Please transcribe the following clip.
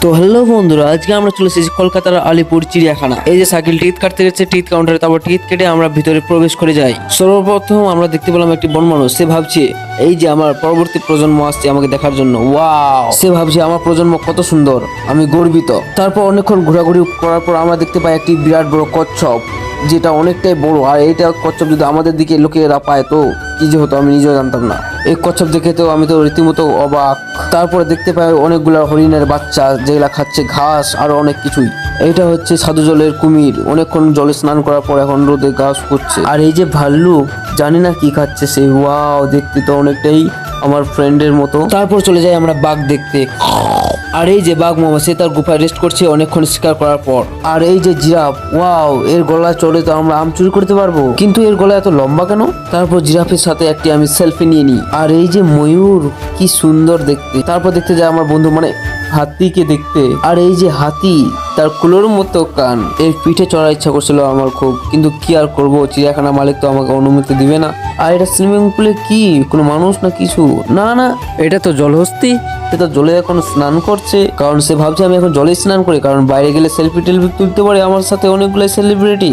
তো হ্যালো বন্ধুরা, আজকে আমরা চলে এসেছি কলকাতার আলিপুর চিড়িয়াখানা। এই যে সাইকেল টিকিট কাটতে গেছে টিকিট কাউন্টারে, তারপর টিকিট কেটে আমরা ভিতরে প্রবেশ করে যাই। সর্বপ্রথম আমরা দেখতে পেলাম একটি বন মানুষ। সে ভাবছে এই যে আমার পরবর্তী প্রজন্ম আসছে আমাকে দেখার জন্য। ওয়াও, সে ভাবছে আমার প্রজন্ম কত সুন্দর, আমি গর্বিত। তারপর অনেকক্ষণ ঘোরাঘুরি করার পর আমরা দেখতে পাই একটি বিরাট বড় কচ্ছপ, যেটা অনেকটাই বড়। আর এইটা কচ্ছপ যদি আমাদের দিকে লোকেরা পায় তো কি যে হতো আমি নিজেও জানতাম না। এই কচ্ছপ দেখে তো আমি তো রীতিমতো অবাক। তারপরে দেখতে পাই অনেকগুলা হরিণের বাচ্চা, যেগুলা খাচ্ছে ঘাস আর অনেক কিছুই। এইটা হচ্ছে সাধু জলের কুমির, অনেকক্ষণ জলে স্নান করার পর এখন রোদে ঘাস করছে। আর এই যে ভাল্লুক, জানি না কি খাচ্ছে সে। ওয়াও, দেখতে তো অনেকটাই আমার ফ্রেন্ডের মতো। তারপর চলে যাই আমরা বাঘ দেখতে। আর এই যে বাঘ মামা, সে তার গুফায় রেস্ট করছে অনেকক্ষণ শিকার করার পর। আর এই যে জিরাফ, ওয়াও, এর গলা চড়ে তো আমরা আম চুরি করতে পারবো, কিন্তু এর গলা এত লম্বা কেন? তারপর জিরাফের সাথে একটি আমি সেলফি নিয়ে নিই। আর এই যে ময়ূর, কি সুন্দর দেখতে। তারপর দেখতে যায় আমার বন্ধু মানে হাতিকে দেখতে। আর এই যে হাতি, তার কুলোর মতো কান, এর পিঠে চড়ার ইচ্ছা করছিল আমার খুব, কিন্তু কি আর করবো, চিড়িয়াখানা মালিক তো আমাকে অনুমতি দিবে না। আর এটা সুইমিং পুলে কি কোনো মানুষ না কিছু না, না এটা তো জলহস্তি। সে তো জলে এখন স্নান করছে, কারণ সে ভাবছে আমি এখন জলে স্নান করি, কারণ বাইরে গেলে সেলফি টেলফি তুলতে পারে আমার সাথে অনেকগুলো সেলিব্রিটি।